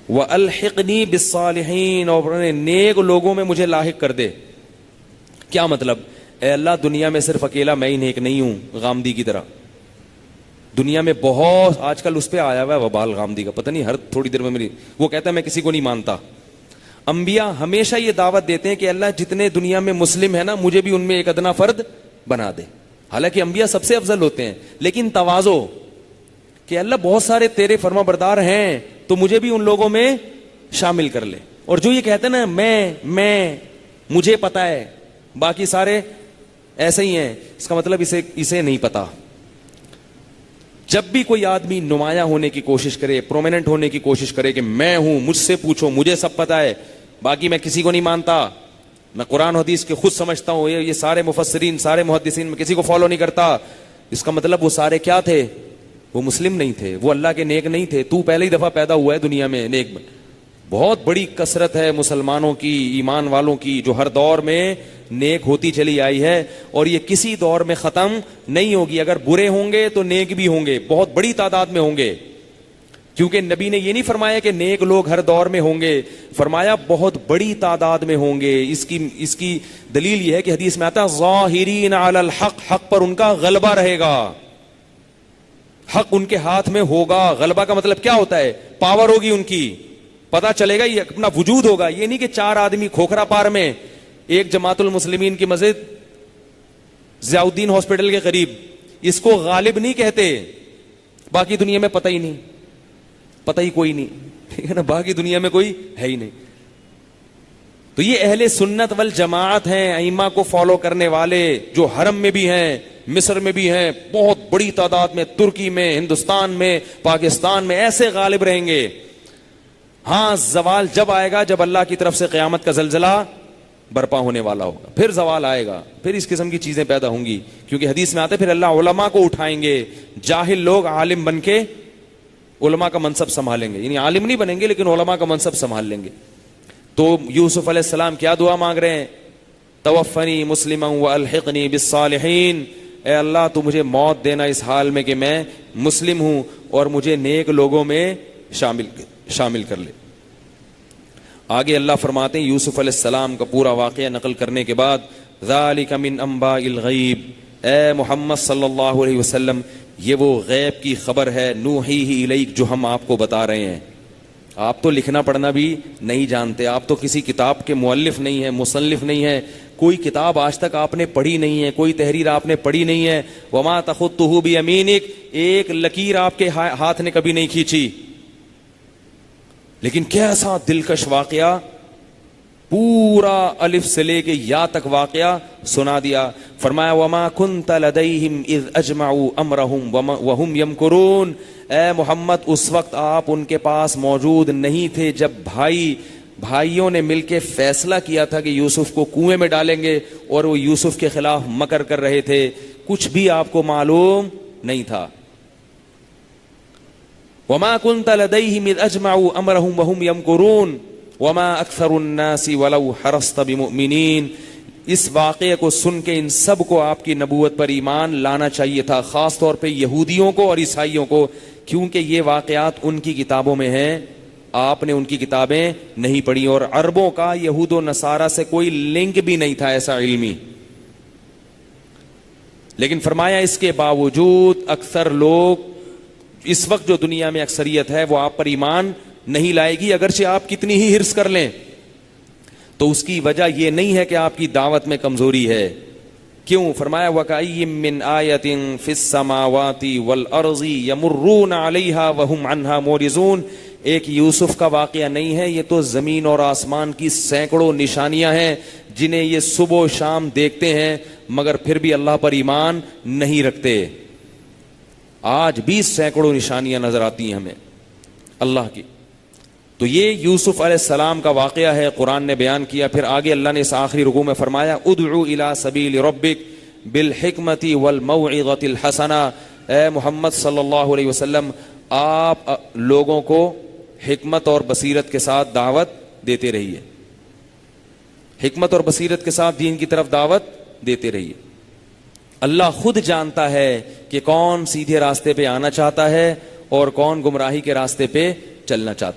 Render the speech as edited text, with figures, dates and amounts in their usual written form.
وَأَلْحِقْنِي بِالصَّالِحِينَ، اور نیک لوگوں میں مجھے لاحق کر دے. کیا مطلب؟ اے اللہ دنیا میں صرف اکیلا میں ہی نیک نہیں ہوں غامدی کی طرح. دنیا میں بہت آج کل اس پہ آیا ہوا ہے وبال غامدی کا، پتہ نہیں ہر تھوڑی دیر میں میری وہ کہتا ہے میں کسی کو نہیں مانتا. انبیاء ہمیشہ یہ دعوت دیتے ہیں کہ اللہ جتنے دنیا میں مسلم ہے نا مجھے بھی ان میں ایک ادنا فرد بنا دے. حالانکہ انبیاء سب سے افضل ہوتے ہیں، لیکن تواضع کہ اللہ بہت سارے تیرے فرما بردار ہیں تو مجھے بھی ان لوگوں میں شامل کر لے. اور جو یہ کہتے ہیں نا میں مجھے پتا ہے باقی سارے ایسے ہی ہیں، اس کا مطلب اسے نہیں پتا. جب بھی کوئی آدمی نمایاں ہونے کی کوشش کرے، پرومیننٹ ہونے کی کوشش کرے کہ میں ہوں، مجھ سے پوچھو، مجھے سب پتا ہے، باقی میں کسی کو نہیں مانتا، میں قرآن حدیث کے خود سمجھتا ہوں، یہ سارے مفسرین سارے محدثین میں کسی کو فالو نہیں کرتا، اس کا مطلب وہ سارے کیا تھے؟ وہ مسلم نہیں تھے، وہ اللہ کے نیک نہیں تھے. تو پہلی دفعہ پیدا ہوا ہے دنیا میں نیک. بہت بڑی کثرت ہے مسلمانوں کی، ایمان والوں کی، جو ہر دور میں نیک ہوتی چلی آئی ہے، اور یہ کسی دور میں ختم نہیں ہوگی. اگر برے ہوں گے تو نیک بھی ہوں گے، بہت بڑی تعداد میں ہوں گے. کیونکہ نبی نے یہ نہیں فرمایا کہ نیک لوگ ہر دور میں ہوں گے، فرمایا بہت بڑی تعداد میں ہوں گے. اس کی دلیل یہ ہے کہ حدیث میں آتا ہے ظاہرین علی الحق، حق پر ان کا غلبہ رہے گا، حق ان کے ہاتھ میں ہوگا. غلبہ کا مطلب کیا ہوتا ہے؟ پاور ہوگی ان کی، پتا چلے گا، یہ اپنا وجود ہوگا. یہ نہیں کہ چار آدمی کھوکھرا پار میں ایک جماعت المسلمین کی مسجد ضیاء الدین ہاسپٹل کے قریب، اس کو غالب نہیں کہتے. باقی دنیا میں پتہ ہی نہیں، پتہ ہی کوئی نہیں، ٹھیک ہے نا، باقی دنیا میں کوئی ہے ہی نہیں. تو یہ اہل سنت والجماعت ہیں، ائمہ کو فالو کرنے والے، جو حرم میں بھی ہیں، مصر میں بھی ہیں، بہت بڑی تعداد میں، ترکی میں، ہندوستان میں، پاکستان میں، ایسے غالب رہیں گے. ہاں زوال جب آئے گا جب اللہ کی طرف سے قیامت کا زلزلہ برپا ہونے والا ہوگا، پھر زوال آئے گا، پھر اس قسم کی چیزیں پیدا ہوں گی. کیونکہ حدیث میں آتے پھر اللہ علماء کو اٹھائیں گے، جاہل لوگ عالم بن کے علماء کا منصب سنبھالیں گے، یعنی عالم نہیں بنیں گے لیکن علماء کا منصب سنبھال لیں گے. تو یوسف علیہ السلام کیا دعا مانگ رہے ہیں؟ توفنی مسلما والحقنی بالصالحین، اے اللہ تو مجھے موت دینا اس حال میں کہ میں مسلم ہوں اور مجھے نیک لوگوں میں شامل کر لے. آگے اللہ فرماتے ہیں یوسف علیہ السلام کا پورا واقعہ نقل کرنے کے بعد، ذالک من انباء الغیب، اے محمد صلی اللہ علیہ وسلم یہ وہ غیب کی خبر ہے، نوحیہ الیک، جو ہم آپ کو بتا رہے ہیں. آپ تو لکھنا پڑھنا بھی نہیں جانتے، آپ تو کسی کتاب کے مؤلف نہیں ہیں، مصنف نہیں ہیں، کوئی کتاب آج تک آپ نے پڑھی نہیں ہے، کوئی تحریر آپ نے پڑھی نہیں ہے. وما تخطہ بیمینک، ایک لکیر آپ کے ہاتھ نے کبھی نہیں کھینچی. لیکن کیسا دلکش واقعہ، پورا الف سے لے کے یا تک واقعہ سنا دیا. فرمایا وما کنت لدیہم اذ اجمعوا امرہم وہم یمکرون، اے محمد اس وقت آپ ان کے پاس موجود نہیں تھے جب بھائیوں نے مل کے فیصلہ کیا تھا کہ یوسف کو کنویں میں ڈالیں گے، اور وہ یوسف کے خلاف مکر کر رہے تھے، کچھ بھی آپ کو معلوم نہیں تھا. وما كنت لديهم اذ اجمعوا امرهم وهم يمكرون وما اكثر الناس ولو حرصت بمؤمنين. اس واقعے کو سن کے ان سب کو آپ کی نبوت پر ایمان لانا چاہیے تھا، خاص طور پہ یہودیوں کو اور عیسائیوں کو، کیونکہ یہ واقعات ان کی کتابوں میں ہیں، آپ نے ان کی کتابیں نہیں پڑھی، اور عربوں کا یہود و نصارہ سے کوئی لنک بھی نہیں تھا ایسا علمی. لیکن فرمایا اس کے باوجود اکثر لوگ، اس وقت جو دنیا میں اکثریت ہے وہ آپ پر ایمان نہیں لائے گی، اگرچہ آپ کتنی ہی حرص کر لیں. تو اس کی وجہ یہ نہیں ہے کہ آپ کی دعوت میں کمزوری ہے. کیوں؟ فرمایا وَكَأَيٍّ مِّنْ آيَةٍ فِي السَّمَاوَاتِ وَالْأَرْضِ يَمُرُّونَ عَلَيْهَا وَهُمْ عَنْهَا مُعْرِضُونَ. ایک یوسف کا واقعہ نہیں ہے، یہ تو زمین اور آسمان کی سینکڑوں نشانیاں ہیں جنہیں یہ صبح و شام دیکھتے ہیں مگر پھر بھی اللہ پر ایمان نہیں رکھتے. آج بھی سینکڑوں نشانیاں نظر آتی ہیں ہمیں اللہ کی. تو یہ یوسف علیہ السلام کا واقعہ ہے، قرآن نے بیان کیا. پھر آگے اللہ نے اس آخری رکوع میں فرمایا ادعو الی سبیل ربک بالحکمت والموعظۃ الحسنہ. اے محمد صلی اللہ علیہ وسلم آپ لوگوں کو حکمت اور بصیرت کے ساتھ دعوت دیتے رہیے، حکمت اور بصیرت کے ساتھ دین کی طرف دعوت دیتے رہیے. اللہ خود جانتا ہے کہ کون سیدھے راستے پہ آنا چاہتا ہے اور کون گمراہی کے راستے پہ چلنا چاہتا ہے.